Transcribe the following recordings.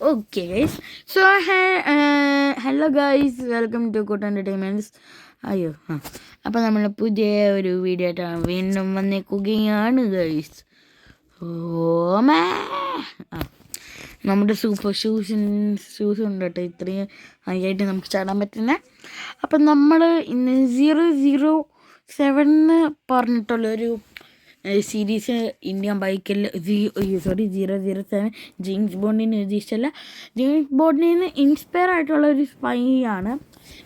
Okay, guys. So, hello guys, welcome to Good Entertainments. അയ്യോ അപ്പം നമ്മൾ പുതിയ ഒരു വീഡിയോ ആയിട്ടാണ് വീണ്ടും വന്നേക്കുകയാണ് ഗൈസ്. ഓമേ നമ്മുടെ സൂപ്പർ ഷൂസ് ഉണ്ട് കേട്ടോ, ഇത്രയും ഹൈയായിട്ട് നമുക്ക് ചാടാൻ പറ്റുന്നത്. അപ്പം നമ്മൾ ഇന്ന് 007 പറഞ്ഞിട്ടുള്ളൊരു സീരീസ് ഇന്ത്യൻ ബൈക്കിൽ 007 ജെയിംസ് ബോണ്ടിന് ഉദ്ദേശിച്ചല്ല, ജെയിംസ് ബോണ്ടിൽ നിന്ന് ഇൻസ്പയർ ആയിട്ടുള്ള ഒരു സ്പൈ ആണ്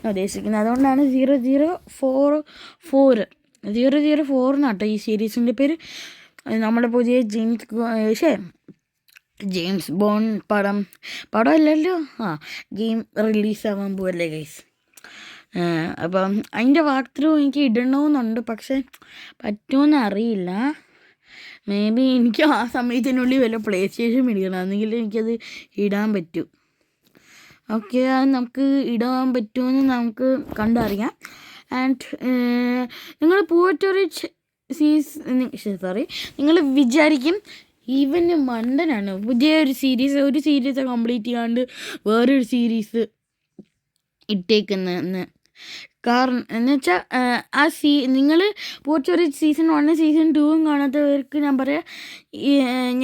ഉദ്ദേശിക്കുന്നത്. അതുകൊണ്ടാണ് 004 എന്നാട്ടോ ഈ സീരീസിൻ്റെ പേര്. നമ്മുടെ പുതിയ ജെയിംസ് ബോണ്ട് പടമല്ലല്ലോ, ഗെയിം റിലീസാവാൻ പോവല്ലേ ഗൈസ്. അപ്പം അതിൻ്റെ വാക്ക് ത്രൂ എനിക്ക് ഇടണമെന്നുണ്ട്, പക്ഷെ പറ്റുമെന്ന് അറിയില്ല. മേ ബി എനിക്ക് ആ സമയത്തിനുള്ളിൽ വല്ല പ്ലേ സ്റ്റേഷൻ മേടിക്കണം, എന്നെങ്കിൽ എനിക്കത് ഇടാൻ പറ്റൂ. ഓക്കെ, അത് നമുക്ക് ഇടാൻ പറ്റുമെന്ന് നമുക്ക് കണ്ടറിയാം. ആൻഡ് നിങ്ങൾ നിങ്ങൾ വിചാരിക്കും ഇവന് മണ്ടനാണ്, പുതിയ ഒരു സീരീസ് കംപ്ലീറ്റ് ചെയ്യാണ്ട് വേറൊരു സീരീസ് ഇട്ടേക്കുന്നതെന്ന്. കാരണം എന്ന് വെച്ചാൽ നിങ്ങൾ പോർച്ചുഗൽ സീസൺ 1 സീസൺ 2 കാണാത്തവർക്ക് ഞാൻ പറയാം,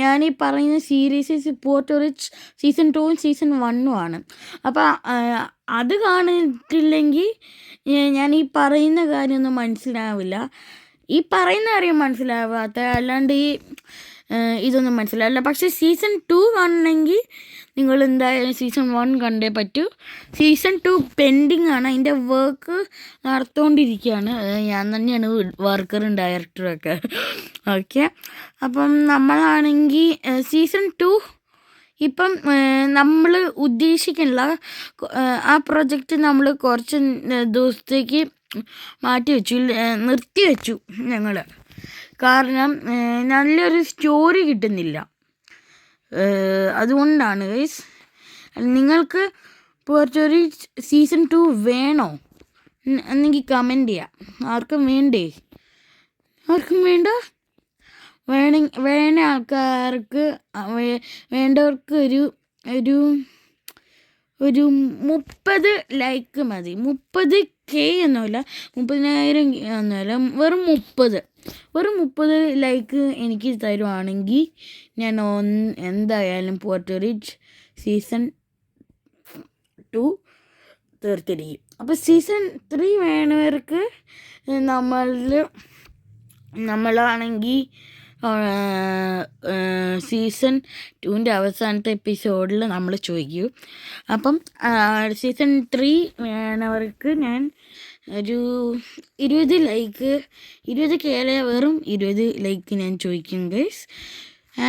ഞാനീ പറയുന്ന സീരീസ് പോർച്ചുഗൽ സീസൺ 2 സീസൺ 1 ആണ്. അപ്പോൾ അത് കാണിട്ടില്ലെങ്കിൽ ഞാൻ ഈ പറയുന്ന കാര്യമൊന്നും മനസ്സിലാവില്ല. ഈ പറയുന്ന കാര്യം മനസ്സിലാവാത്ത അല്ലാണ്ട് ഇതൊന്നും മനസ്സിലാവില്ല. പക്ഷേ സീസൺ 2 കാണണമെങ്കിൽ നിങ്ങൾ എന്തായാലും സീസൺ 1 കണ്ടേ പറ്റൂ. സീസൺ 2 പെൻഡിങ് ആണ്, അതിൻ്റെ വർക്ക് നടത്തുകൊണ്ടിരിക്കുകയാണ്. ഞാൻ തന്നെയാണ് വർക്കറും ഡയറക്ടറും ഒക്കെ. ഓക്കെ, അപ്പം നമ്മളാണെങ്കിൽ സീസൺ 2 ഇപ്പം നമ്മൾ ഉദ്ദേശിക്കുന്നില്ല. ആ പ്രൊജക്റ്റ് നമ്മൾ കുറച്ച് ദിവസത്തേക്ക് നിർത്തിവെച്ചു ഞങ്ങൾ. കാരണം നല്ലൊരു സ്റ്റോറി കിട്ടുന്നില്ല, അതുകൊണ്ടാണ് ഗൈസ്. നിങ്ങൾക്ക് പോർച്ചുഗൽ സീസൺ 2 വേണോ എന്നെങ്കിൽ കമൻറ്റ് ചെയ്യാം. ആർക്കും വേണ്ട വേണ ആൾക്കാർക്ക് വേണ്ടവർക്ക് ഒരു 30 ലൈക്ക് മതി. 30K ഒന്നുമില്ല, 30,000 ഒന്നുമില്ല, വെറും 30 ലൈക്ക് എനിക്ക് തരുവാണെങ്കിൽ ഞാൻ എന്തായാലും പോർച്ചുഗൽ സീസൺ 2 തീർത്തിരിക്കും. അപ്പോൾ സീസൺ 3 വേണവർക്ക് നമ്മളാണെങ്കിൽ സീസൺ 2ൻ്റെ അവസാനത്തെ എപ്പിസോഡിൽ നമ്മൾ ചോദിക്കൂ. അപ്പം സീസൺ 3 വേണവർക്ക് ഞാൻ ഒരു 20 ലൈക്ക്, 20K വെറും 20 ലൈക്ക് ഞാൻ ചോദിക്കും guys.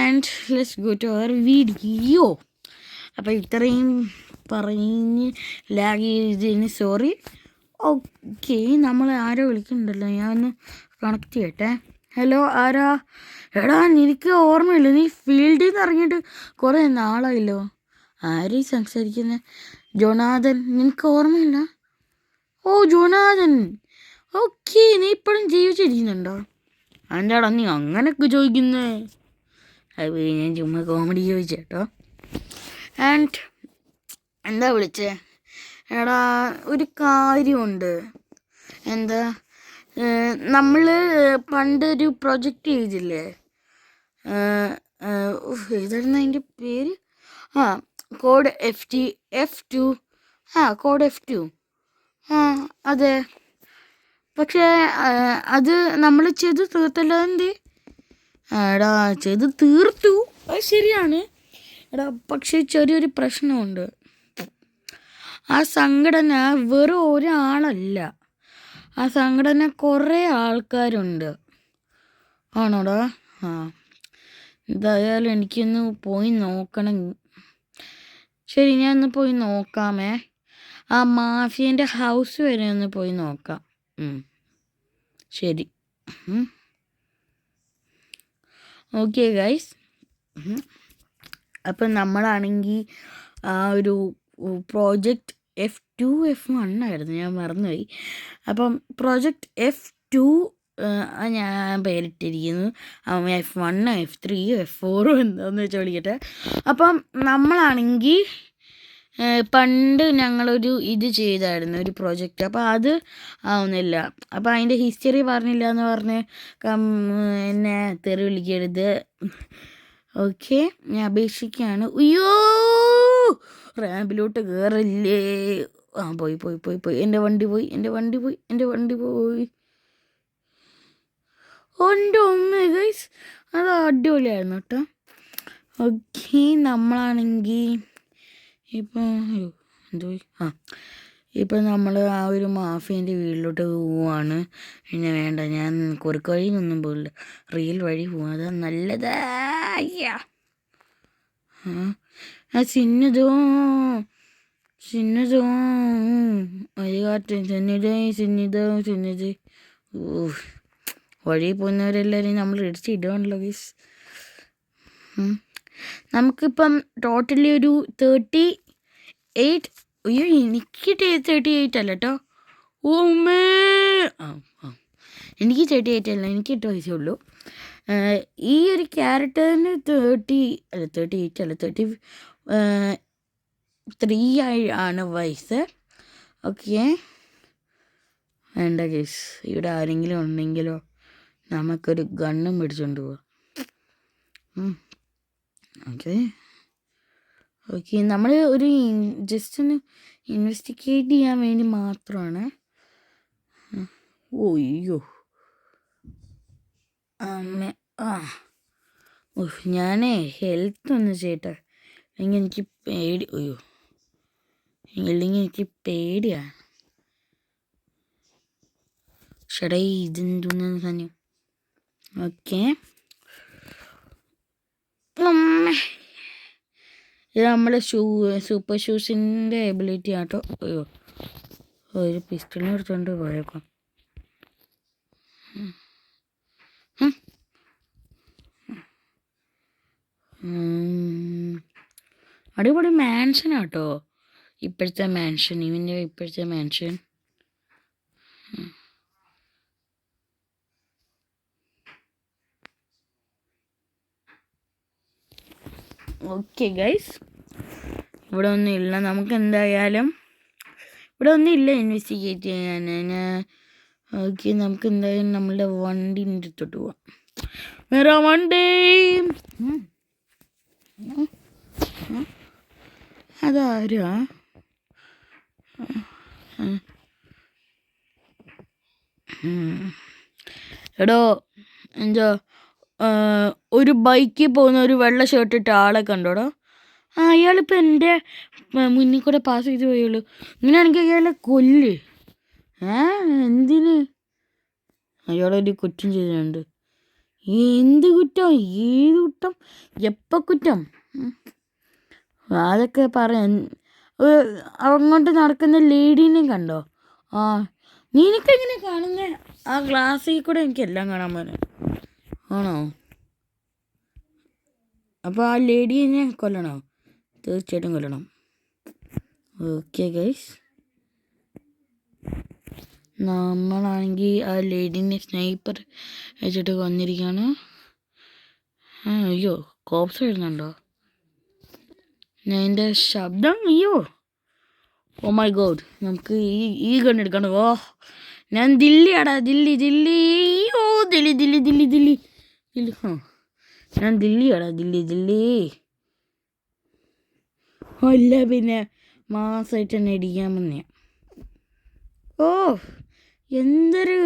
And let's go to our video. അപ്പോൾ ഇത്രയും പറഞ്ഞ് ലാഗ് ചെയ്തതിന് സോറി. ഓക്കെ, നമ്മൾ ആരോ വിളിക്കുന്നുണ്ടല്ലോ, ഞാനൊന്ന് കണക്ട് ചെയ്യട്ടെ. ഹലോ, ആരാ? എടാ, നിനക്ക് ഓർമ്മയില്ല, നീ ഫീൽഡിൽ നിന്ന് ഇറങ്ങിയിട്ട് കുറേ നാളായല്ലോ. ആരെയും സംസാരിക്കുന്നത്? ജോനാഥൻ, നിനക്ക് ഓർമ്മയില്ല? ഓ ജോനാഥൻ, ഓക്കെ, നീ ഇപ്പോഴും ജീവിച്ചിരിക്കുന്നുണ്ടോ? അതിൻ്റെടാ നീ അങ്ങനെയൊക്കെ ചോദിക്കുന്നേ? അത് ഞാൻ ചുമ്മാ കോമഡി ചോദിച്ചേട്ടോ. ആൻഡ് എന്താ വിളിച്ചേ? എടാ, ഒരു കാര്യമുണ്ട്. എന്താ, നമ്മൾ പണ്ടൊരു പ്രൊജക്റ്റ് ചെയ്തില്ലേ, ഏതായിരുന്നു അതിൻ്റെ പേര്? Code F2. Code F2. അതെ. പക്ഷേ അത് നമ്മൾ ചെയ്ത് തീർത്തല്ലോ. എന്ത്? എടാ, ചെയ്ത് തീർത്തു, അത് ശരിയാണ് എടാ, പക്ഷേ ചെറിയൊരു പ്രശ്നമുണ്ട്. ആ സംഘടന വെറും ഒരാളല്ല, ആ സംഘടന കുറേ ആൾക്കാരുണ്ട്. ആണോടാ? എന്തായാലും എനിക്കൊന്ന് പോയി നോക്കണം. ശരി, ഞാൻ ഒന്ന് പോയി നോക്കാമേ. ആ മാഫിയൻ്റെ ഹൗസ് വരെ ഒന്ന് പോയി നോക്കാം. ശരി. ഓക്കെ ഗൈസ്, അപ്പം നമ്മളാണെങ്കിൽ ആ ഒരു പ്രോജക്റ്റ് F2 F1 ആയിരുന്നു, ഞാൻ മറന്നുപോയി. അപ്പം പ്രോജക്റ്റ് F2 ഞാൻ പേരിട്ടിരിക്കുന്നു. F1 F3 F4 എന്താണെന്ന് വെച്ചാൽ വിളിക്കട്ടെ. അപ്പം നമ്മളാണെങ്കിൽ പണ്ട് ഞങ്ങളൊരു ഇത് ചെയ്തായിരുന്നു, ഒരു പ്രൊജക്റ്റ്. അപ്പോൾ അത് ആവുന്നില്ല. അപ്പോൾ അതിൻ്റെ ഹിസ്റ്ററി പറഞ്ഞില്ല എന്ന് പറഞ്ഞ് എന്നെ തെറി വിളിക്കരുത്. ഓക്കെ, ഞാൻ അപേക്ഷിക്കുകയാണ്. അയ്യോ, റാമ്പിലോട്ട് കയറില്ലേ. പോയി പോയി പോയി പോയി എൻ്റെ വണ്ടി പോയി, എൻ്റെ വണ്ടി പോയി, എൻ്റെ വണ്ടി പോയി. എൻ്റെ ഒന്ന് ഗൈസ്, അത് അടിപൊളിയായിരുന്നു കേട്ടോ. ഓക്കെ, നമ്മളാണെങ്കിൽ ഇപ്പം എന്തോ ഇപ്പം നമ്മൾ ആ ഒരു മാഫിയൻ്റെ വീട്ടിലോട്ട് പോവാണ്. പിന്നെ വേണ്ട, ഞാൻ കുറുക്ക് വഴിയൊന്നും പോകില്ല, റിയൽ വഴി പോവാം, അതാ നല്ലതായ. ചിന്നതോ ചിന്നതോ ഒരു കാറ്റ് ചിന്നത്. വഴി പോകുന്നവരെല്ലാവരും നമ്മൾ ഇടിച്ചിടുകയാണല്ലോ ഗൈസ്. നമുക്കിപ്പം ടോട്ടലി ഒരു 38. അയ്യോ, എനിക്ക് 38 അല്ല കേട്ടോ. ഓമേ, എനിക്ക് 38 അല്ല, എനിക്ക് 8 വയസ്സേ ഉള്ളൂ. ഈ ഒരു ക്യാരക്ടറിന് 38 അല്ല 33 ആണ് വയസ്സ്. ഓക്കെ, വേണ്ട ഗൈസ്, ഇവിടെ ആരെങ്കിലും ഉണ്ടെങ്കിലോ നമുക്കൊരു ഗണ്ണും പിടിച്ചുകൊണ്ട് പോവാം. ഓക്കെ, നമ്മൾ ഒരു ജസ്റ്റ് ഒന്ന് ഇൻവെസ്റ്റിഗേറ്റ് ചെയ്യാൻ വേണ്ടി മാത്രമാണ്. ഓയ്യോ അമ്മ, ഞാനേ ഹെൽത്ത് ഒന്ന് ചെയ്യട്ടെ, അല്ലെങ്കിൽ എനിക്ക് പേടി. അയ്യോ, അല്ലെങ്കിൽ എനിക്ക് പേടിയാണ്. ഷടേ, ഇതെന്തോന്നു തന്നെ. ഓക്കെ, ഇത് നമ്മുടെ സൂപ്പർ ഷൂസിൻ്റെ എബിലിറ്റി ആട്ടോ. അയ്യോ, ഒരു പിസ്റ്റളിനെ എടുത്തുകൊണ്ട് പോയേക്കാം. അടിപൊളി മാൻഷനാട്ടോ ഇപ്പോഴത്തെ മാൻഷൻ, ഇവൻ്റെ ഇപ്പോഴത്തെ മാൻഷൻ. ഓക്കെ ഗൈസ്, ഇവിടെ ഒന്നും ഇല്ല, നമുക്ക് എന്തായാലും ഇവിടെ ഒന്നും ഇല്ല ഇൻവെസ്റ്റിഗേറ്റ് ചെയ്യാൻ. ഓക്കെ, നമുക്ക് എന്തായാലും നമ്മളുടെ വണ്ടീൻ്റെ അടുത്തോട്ട് പോവാം. വേറെ വണ്ടി അതാരാ? എടോ, എന്താ ഒരു ബൈക്കിൽ പോകുന്ന ഒരു വെള്ള ഷർട്ട് ഇട്ട ആളെ കണ്ടോടോ? അയാളിപ്പോൾ എൻ്റെ മുന്നിൽ കൂടെ പാസ് ചെയ്ത് പോയുള്ളൂ. ഇങ്ങനെയാണെങ്കിൽ അയാളെ കൊല്ല്. എന്തിന്? അയാളൊരു കുറ്റം ചെയ്തിട്ടുണ്ട്. എന്ത് കുറ്റം? ഏത് കുറ്റം? എപ്പോൾ കുറ്റം? അതൊക്കെ പറയാം. അങ്ങോട്ട് നടക്കുന്ന ലേഡീനെ കണ്ടോ? നിനക്കെങ്ങനെ കാണുന്ന ആ ഗ്ലാസ്സിൽ കൂടെ എനിക്കെല്ലാം കാണാൻ പോലെ ആണോ? അപ്പോൾ ആ ലേഡീനെ കൊല്ലണോ? തീർച്ചയായിട്ടും കൊല്ലണം. ഓക്കെ ഗൈസ്, നമ്മളാണെങ്കിൽ ആ ലേഡീനെ സ്നൈപ്പർ വെച്ചിട്ട് കൊന്നിരിക്കുകയാണ്. അയ്യോ, കോപ്സ് വരുന്നുണ്ടോ? ഞാൻ എൻ്റെ ശബ്ദം, അയ്യോ, ഓ മൈ ഗോഡ്, നമുക്ക് ഈ കണ്ണെടുക്കണം. ഞാൻ ദില്ലിയാടാ, ദില്ലി. ഓ, ദില്ലി. ഞാൻ ദില്ലിയാടാ, ദില്ലി. അല്ല പിന്നെ മാസമായിട്ട് തന്നെ ഇടിക്കാൻ വന്നേ. ഓ, എന്തൊരു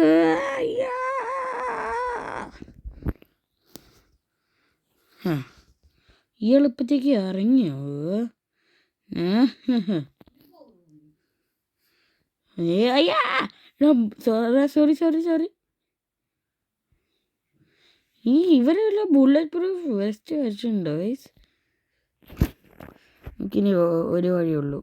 ഈ എളുപ്പത്തേക്ക് ഇറങ്ങിയോ? സോറി. ഇവരെല്ലാം ബുള്ളറ്റ് പ്രൂഫ് വെസ്റ്റ് വെച്ചിട്ടുണ്ടോ ഗൈസ്? എനിക്കിനി ഒരു വഴിയുള്ളൂ.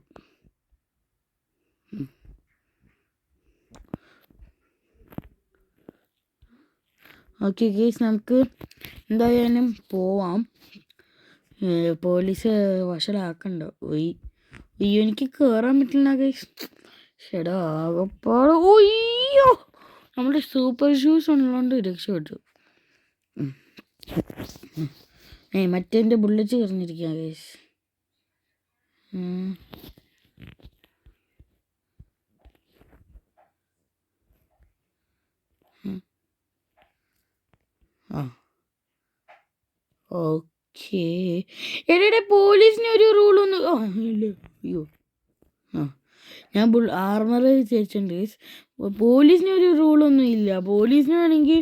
ഓക്കെ ഗൈസ്, നമുക്ക് എന്തായാലും പോവാം. പോലീസ് വഷളാക്കണ്ടോ? അയ്യോ, എനിക്ക് കയറാൻ പറ്റില്ല ഗൈസ്. ഷെടാ ആകപ്പാട്. അയ്യോ, നമ്മുടെ സൂപ്പർ ഷൂസ് ഉള്ളതുകൊണ്ട് രക്ഷപ്പെട്ടു. മറ്റേൻ്റെ ബുള്ളറ്റ് കറിഞ്ഞിരിക്കുക ഗൈസ്. ഓക്കേ. എടേ പോലീസിന് ഒരു റൂളൊന്നും ഇല്ല. അയ്യോ ഞാൻ ആർമർ ചേച്ചിട്ടുണ്ട്. പോലീസിന് ഒരു റൂളൊന്നും ഇല്ല. പോലീസിന് വേണമെങ്കിൽ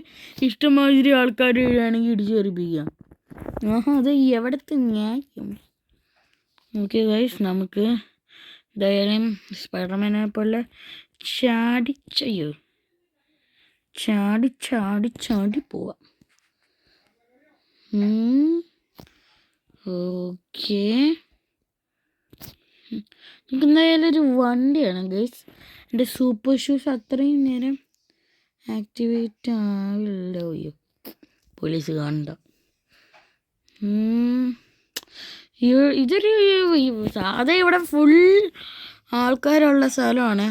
ഇഷ്ടമാതിരി ആൾക്കാർ വേണമെങ്കിൽ ഇടിച്ചു തെറിപ്പിക്കാം. അത് എവിടത്തെ ന്യായം? ഓക്കെ ഗൈസ്, നമുക്ക് എന്തായാലും സ്പൈഡർമാനെ പോലെ ചാടി പോവാം. ഓക്കെ, നമുക്ക് എന്തായാലും ഒരു വണ്ടിയാണ് ഗൈസ്. എൻ്റെ സൂപ്പർ ഷൂസ് അത്രയും നേരം ആക്ടിവേറ്റ് ആവില്ല. അയ്യോ, പോലീസ് കാണണ്ട. ഇതൊരു സാധാ ഇവിടെ ഫുൾ ആൾക്കാരുള്ള സ്ഥലമാണ്.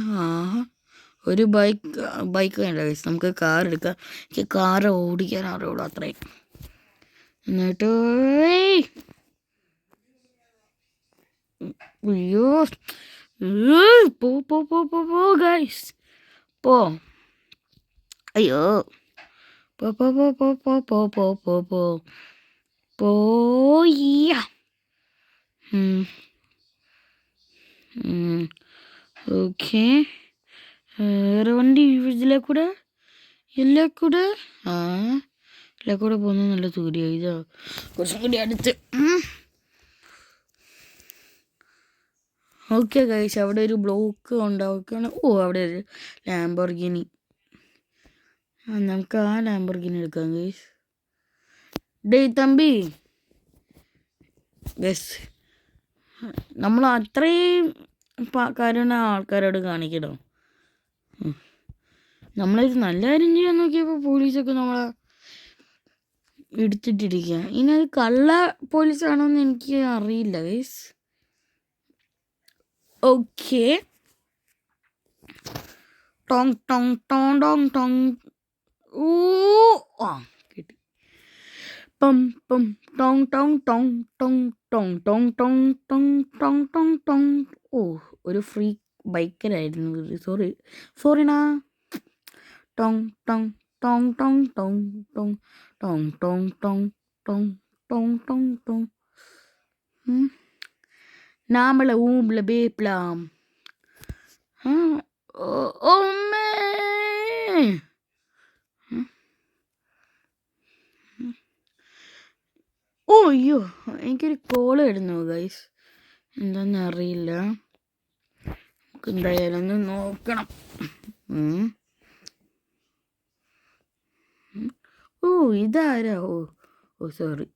ഒരു ബൈക്ക് വേണ്ട ഗൈസ്, നമുക്ക് കാർ എടുക്കാം. എനിക്ക് കാർ ഓടിക്കാൻ അറിയുള്ളൂ, അത്രയും. എന്നിട്ട് അയ്യോ പോ ഗൈസ്, പോ. അയ്യോ പോയ. ഓക്കെ, വേറെ വണ്ടി ഇതിലെ കൂടെ പോകുന്നത് നല്ല ദൂരെയായി. ഇതാ കുറച്ചും കൂടി അടുത്ത്. ഓക്കെ ഗൈസ്, അവിടെ ഒരു ബ്ലോക്ക് ഉണ്ടാവുകയാണ്. അവിടെ ഒരു ലാംബോർഗിനി. നമുക്ക് ആ ലാംബോർഗിനി എടുക്കാം ഗൈസ്. തമ്പി ഗൈസ്, നമ്മൾ അത്രയും കരുണ ആൾക്കാരോട് കാണിക്കണം. നമ്മളൊരു നല്ല കാര്യം ചെയ്യാൻ നോക്കിയപ്പോൾ പോലീസൊക്കെ നമ്മളെ എടുത്തിട്ടിരിക്കുക. ഇനി അത് കള്ള പോലീസാണോന്ന് എനിക്ക് അറിയില്ല ഗൈസ്. ഓക്കെ, ടോങ് ടോങ് ടോങ് ടോങ് ടോങ്. കിട്ടി. പം പം ടോങ് ടോങ് ടോങ് ടോങ് ടോങ് ടോങ് ടോങ് ടോങ് ടോങ് ടോങ് ടോങ്. ഒരു ഫ്രീ ബൈക്കിലായിരുന്നു. സോറിനാ. ടോങ് ടോങ് ടോങ് ടോങ് ടോങ് ടോങ് ടോങ് ടോങ് ടോങ് ടോങ് ടോങ് ടോങ് ടോങ്. നാമള ഊമ്പള ബേപ്ലാം. അയ്യോ, എനിക്കൊരു കോള് വരുന്നു ഗൈസ്, എന്താണെന്ന് അറിയില്ല. നമുക്ക് എന്തായാലും ഒന്ന് നോക്കണം. ഇതാരാ? സോറി.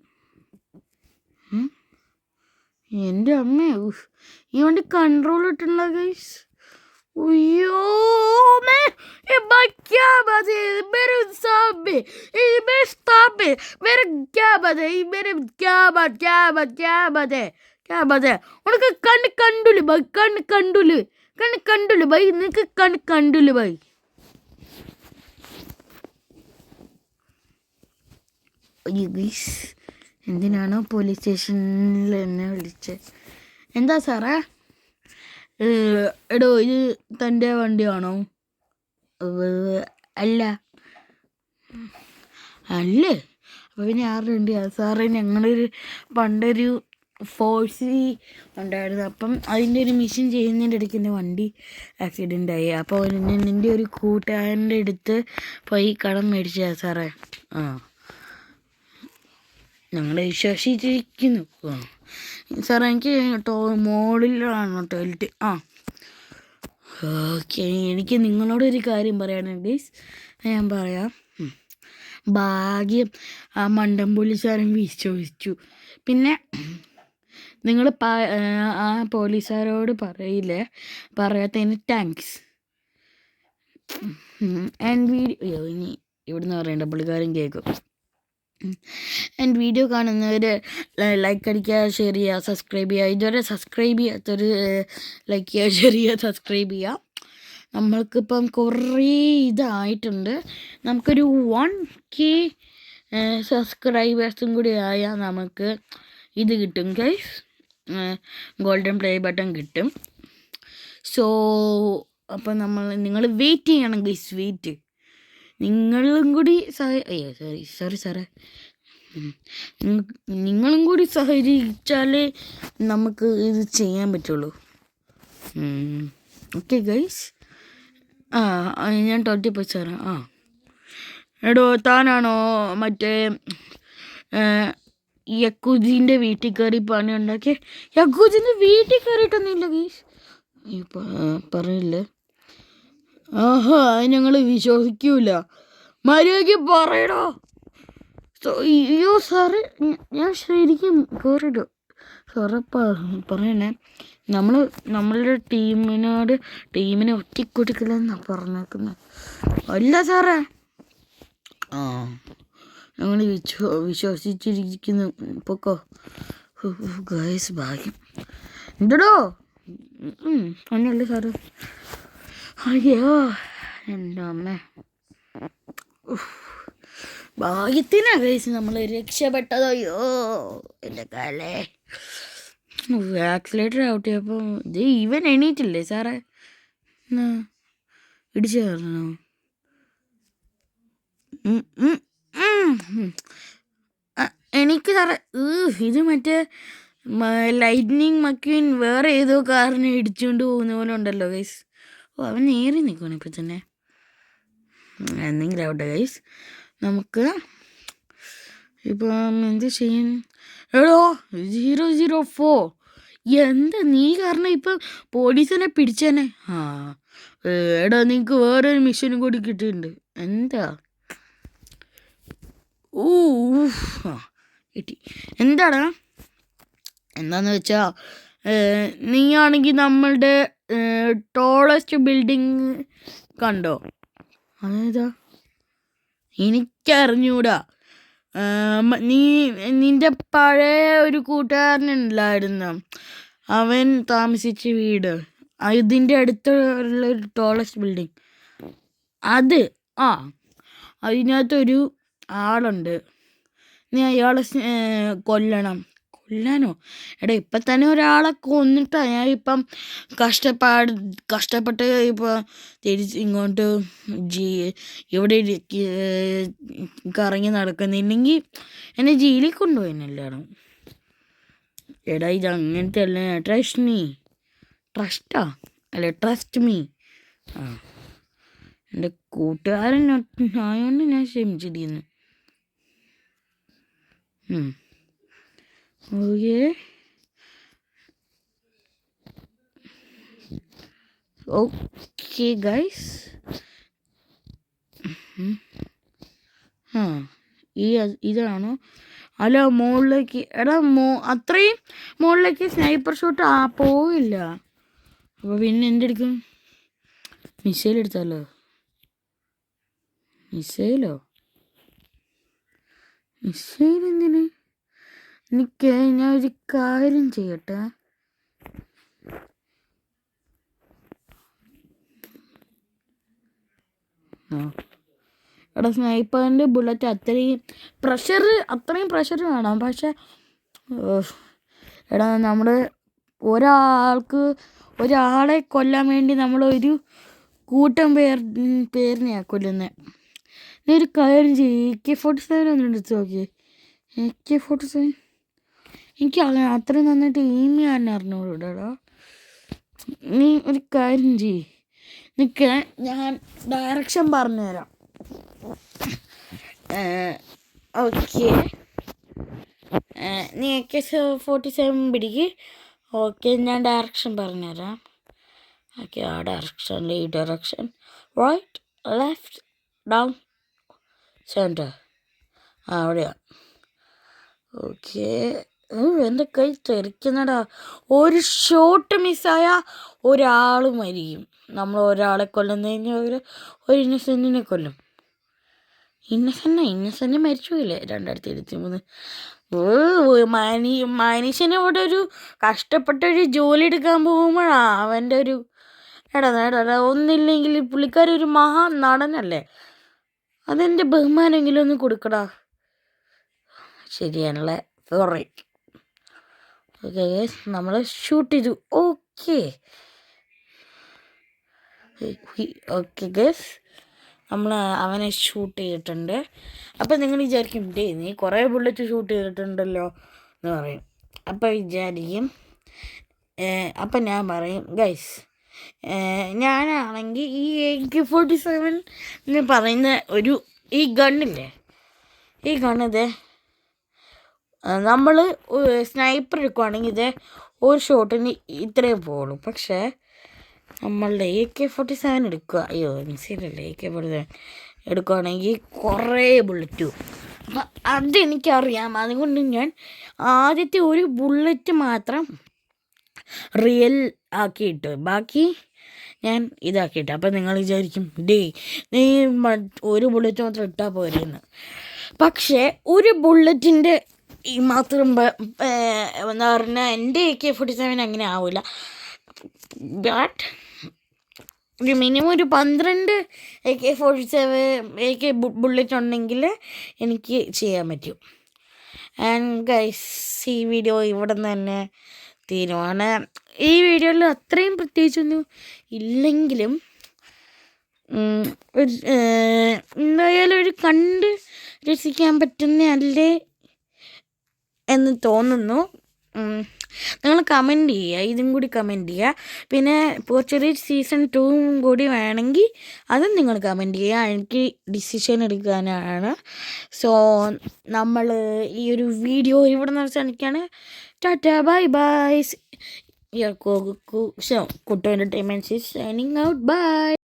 എൻ്റെ അമ്മ, ഈ വണ്ടി കൺട്രോൾ കിട്ടണ ഗൈസ്. അയ്യോ ഉനക്ക് കണ്ണ് കണ്ടുല് ബൈ, നിനക്ക് കണ്ണ് കണ്ടുല് ബൈ. എന്തിനാണോ പോലീസ് സ്റ്റേഷനിൽ എന്നെ വിളിച്ചത്? എന്താ സാറേ? എടോ, ഇത് തൻ്റെ വണ്ടിയാണോ? അല്ലേ? അപ്പോൾ പിന്നെ ആരുടെ വണ്ടിയാണ് സാറേ? ഞങ്ങളൊരു പണ്ടൊരു ഫോഴ്സി ഉണ്ടായിരുന്നു. അപ്പം അതിൻ്റെ ഒരു മിഷൻ ചെയ്യുന്നതിൻ്റെ ഇടയ്ക്ക് എൻ്റെ വണ്ടി ആക്സിഡൻ്റായി. അപ്പോൾ എൻ്റെ ഒരു കൂട്ടുകാരൻ്റെ അടുത്ത് പോയി കടം മേടിച്ചതാണ് സാറേ. ഞങ്ങളെ വിശ്വസിച്ചിരിക്കുന്നു സാറേ. എനിക്ക് മോളിലാണ് ടോയ്ലറ്റ്. ഓക്കെ, എനിക്ക് നിങ്ങളോടൊരു കാര്യം പറയാനുണ്ട്. ഞാൻ പറയാം. ഭാഗ്യം ആ മണ്ടൻ പോലീസുകാരൻ വിശ്വസിച്ചു. പിന്നെ നിങ്ങൾ ആ പോലീസുകാരോട് പറയാത്തതിന് താങ്ക്സ്. വീഡിയോ ഇനി ഇവിടുന്ന് പറയണ്ട, പുള്ളിക്കാരൻ കേൾക്കും. വീഡിയോ കാണുന്നവർ ലൈക്ക് അടിക്കുക, ഷെയർ ചെയ്യുക, സബ്സ്ക്രൈബ് ചെയ്യുക. ഇതുവരെ സബ്സ്ക്രൈബ് ചെയ്യാത്തൊരു ലൈക്ക് ചെയ്യുക, ഷെയർ ചെയ്യുക, സബ്സ്ക്രൈബ് ചെയ്യുക. നമ്മൾക്കിപ്പം കുറേ ഇതായിട്ടുണ്ട്. നമുക്കൊരു 1K സബ്സ്ക്രൈബേഴ്സും കൂടി ആയാൽ നമുക്ക് ഇത് കിട്ടും ഗൈസ്, ഗോൾഡൻ പ്ലേ ബട്ടൺ കിട്ടും. സോ അപ്പം നിങ്ങൾ വെയിറ്റ് ചെയ്യണം ഗൈസ്, വെയിറ്റ്. നിങ്ങളും കൂടി സോറി സാറേ, നിങ്ങളും കൂടി സഹകരിച്ചാലേ നമുക്ക് ഇത് ചെയ്യാൻ പറ്റുള്ളൂ. Okay guys. ഞാൻ 20 സാറേ. എടോ താനാണോ മറ്റേ യക്കൂജിൻ്റെ വീട്ടിൽ കയറി പണി ഉണ്ടാക്കി? യക്കൂജിൻ്റെ വീട്ടിൽ കയറിയിട്ടൊന്നുമില്ല ഗൈസ്, പറയില്ലേ? ഞങ്ങൾ വിശ്വസിക്കൂല. മര്യാദയ്ക്ക് പറയടോ. അയ്യോ സാറ്, ഞാൻ ശരിക്കും കയറിയിടും സാറേ, പറയണേ. നമ്മളുടെ ടീമിനെ ഒറ്റക്കൊടുക്കില്ലെന്നാണ് പറഞ്ഞേക്കുന്നത്. അല്ല സാറേ, ഞങ്ങൾ വിശ്വസിച്ചിരിക്കുന്നു. പൊക്കോ ഗൈസ്, ഭാഗ്യം. എന്തടോ അങ്ങനല്ലേ സാറ്? അയ്യോ എൻ്റെ അമ്മ, ഭാഗ്യത്തിനാ ഗൈസ് നമ്മൾ രക്ഷപ്പെട്ടതോ. അയ്യോ എൻ്റെ കാലേ, ആക്സിലേറ്റർ ഔട്ട് ചെയ്യപ്പോൾ ഇത് ഇവൻ എണീറ്റില്ലേ സാറേ? ഇടിച്ചു കയറണോ? എനിക്ക് സാറേ ഇത് മറ്റേ ലൈറ്റ്നിങ് മക്വീൻ വേറെ ഏതോ കാറിനെ ഇടിച്ചുകൊണ്ട് പോകുന്ന പോലെ ഉണ്ടല്ലോ ഗൈസ്. അവൻ നേറി നിൽക്കണം ഇപ്പം തന്നെ. എന്തെങ്കിലും ആവട്ടെ ഗൈസ്, നമുക്ക് ഇപ്പം എന്ത് ചെയ്യും? എടോ 004, എന്താ നീ കാരണം ഇപ്പം പോലീസിനെ പിടിച്ചേനെ? എടാ നിങ്ങൾക്ക് വേറൊരു മിഷനും കൂടി കിട്ടിയിട്ടുണ്ട്. എന്താ? കിട്ടി. എന്താടാ? എന്താന്ന് വെച്ചാൽ നീ ആണെങ്കിൽ നമ്മളുടെ ടോളസ്റ്റ് ബിൽഡിങ് കണ്ടോ? അതേതാ? എനിക്കറിഞ്ഞൂടാ. നിൻ്റെ പഴയ ഒരു കൂട്ടുകാരനുണ്ടായിരുന്നു, അവൻ താമസിച്ച വീട്, ഇതിൻ്റെ അടുത്തുള്ളൊരു ടോളസ്റ്റ് ബിൽഡിങ്, അത് അതിനകത്തൊരു ആളുണ്ട്. നീ അയാളെ കൊല്ലാനോ? എടാ ഇപ്പം തന്നെ ഒരാളെ കൊന്നിട്ടാണ് ഞാൻ ഇപ്പം കഷ്ടപ്പെട്ട് ഇപ്പോൾ ഇങ്ങോട്ട് ഇവിടെ കറങ്ങി നടക്കുന്നില്ലെങ്കിൽ എന്നെ ജയിലിൽ കൊണ്ടുപോയെല്ലാവരും. എടാ ഇത് അങ്ങനത്തെ അല്ല, ട്രസ്റ്റ് മീ. എൻ്റെ കൂട്ടുകാരൻ ആയതുകൊണ്ട് ഞാൻ ക്ഷമിച്ചിരിക്കുന്നു. ഓക്കെ ഗൈസ്, ഇതാണോ? അല്ല മുകളിലേക്ക്. എടാ അത്രയും മുകളിലേക്ക് സ്നൈപ്പർ ഷോട്ട് പോവില്ല. അപ്പോൾ പിന്നെ എൻ്റെ അടുക്കും മിസൈൽ എടുത്താലോ? മിസൈൽ എന്തിന്? ഞാൻ ഒരു കാര്യം ചെയ്യട്ടെ. എടാ സ്നൈപ്പറിൻ്റെ ബുള്ളറ്റ് അത്രയും പ്രഷർ വേണം. പക്ഷെ എടാ നമ്മുടെ ഒരാളെ കൊല്ലാൻ വേണ്ടി നമ്മളൊരു കൂട്ടം പേരിനെയാണ് കൊല്ലുന്നത്. നീ ഒരു കാര്യം ചെയ്യും, AK-47 ഒന്നും എടുത്ത് നോക്കിയേ. AK-47 എനിക്ക് അത്രയും നന്നായിട്ട് എയിം ചെയ്യാൻ അറിഞ്ഞൂടാ. നീ ഒരു കാര്യം ചെയ്യ്, നിൽക്ക്, ഞാൻ ഡയറക്ഷൻ പറഞ്ഞുതരാം. ഓക്കെ, നീ AK-47 പിടിക്ക്. ഓക്കെ, ഞാൻ ഡയറക്ഷൻ പറഞ്ഞുതരാം. ഓക്കെ, ആ ഡയറക്ഷൻ, ഈ direction, right, left, down, centre, അവിടെയാണ്. ഓക്കെ, എൻ്റെ കൈ തെറിക്കുന്നടാ. ഒരു ഷോട്ട് മിസ്സായ ഒരാൾ മരിക്കും. നമ്മൾ ഒരാളെ കൊല്ലുന്നതിന് ഒരു ഇന്നസെൻറ്റിനെ കൊല്ലും. ഇന്നസെൻറ്റ് മരിച്ചു പോയില്ലേ 2023? മനുഷ്യനെ ഇവിടെ ഒരു കഷ്ടപ്പെട്ടൊരു ജോലി എടുക്കാൻ പോകുമ്പോഴാണ് അവൻ്റെ ഒരു എടാ ഒന്നില്ലെങ്കിൽ പുള്ളിക്കാരി ഒരു മഹാ നടനല്ലേ, അതെൻ്റെ ബഹുമാനെങ്കിലും ഒന്ന് കൊടുക്കടാ. ശരിയാണല്ലേ, സോറി. ഓക്കെ ഗൈസ്, നമ്മൾ ഷൂട്ട് ചെയ്തു. ഓക്കെ ഗൈസ്, നമ്മൾ അവനെ ഷൂട്ട് ചെയ്തിട്ടുണ്ട്. അപ്പം നിങ്ങൾ വിചാരിക്കും, നീ കുറേ ബുള്ളറ്റ് ഷൂട്ട് ചെയ്തിട്ടുണ്ടല്ലോ എന്ന് പറയും. അപ്പം വിചാരിക്കും, അപ്പം ഞാൻ പറയും ഗൈസ്, ഞാനാണെങ്കിൽ ഈ AK-47 എന്ന് പറയുന്ന ഈ ഗണ്ണില്ലേ, ഈ ഗണ്ണിത് നമ്മൾ സ്നൈപ്പർ എടുക്കുവാണെങ്കിൽ ഇത് ഒരു ഷോട്ടിന് ഇത്രയും പോകുള്ളൂ. പക്ഷേ നമ്മളുടെ AK-47 എടുക്കുക, മിസൈലല്ലേ AK-47 എടുക്കുകയാണെങ്കിൽ കുറേ ബുള്ളറ്റ്. അപ്പം അതെനിക്കറിയാം. അതുകൊണ്ട് ഞാൻ ആദ്യത്തെ ഒരു ബുള്ളറ്റ് മാത്രം റിയൽ ആക്കിയിട്ട് ബാക്കി ഞാൻ ഇതാക്കിയിട്ട്. അപ്പം നിങ്ങൾ വിചാരിക്കും, നീ ഒരു ബുള്ളറ്റ് മാത്രം ഇട്ടാൽ പോരെന്ന്. പക്ഷേ ഒരു ബുള്ളറ്റിൻ്റെ ഈ മാത്രം എന്താ പറഞ്ഞാൽ എൻ്റെ AK-47 അങ്ങനെ ആവില്ല. ബട്ട് ഒരു മിനിമം ഒരു 12 AK ബുള്ളറ്റ് ഉണ്ടെങ്കിൽ എനിക്ക് ചെയ്യാൻ പറ്റും. ആൻഡ് ഗൈസ്, ഈ വീഡിയോ ഇവിടെ നിന്ന് തന്നെ തീരുവാണ്. ഈ വീഡിയോയിൽ അത്രയും പ്രത്യേകിച്ചൊന്നും ഇല്ലെങ്കിലും എന്തായാലും ഒരു കണ്ട് രസിക്കാൻ പറ്റുന്നതല്ലേ എന്ന് തോന്നുന്നു. നിങ്ങൾ കമൻറ്റ് ചെയ്യുക, ഇതും കൂടി കമൻറ്റ് ചെയ്യുക. പിന്നെ പോർച്ചുഗീസ് സീസൺ 2 കൂടി വേണമെങ്കിൽ അതും നിങ്ങൾ കമൻറ്റ് ചെയ്യുക. എനിക്ക് ഡിസിഷൻ എടുക്കാനാണ്. സോ നമ്മൾ ഈ ഒരു വീഡിയോ ഇവിടെ നിന്ന് അവസാനിക്കുകയാണ്. Tata, bye bye. Kuttu entertainments is signing out. By.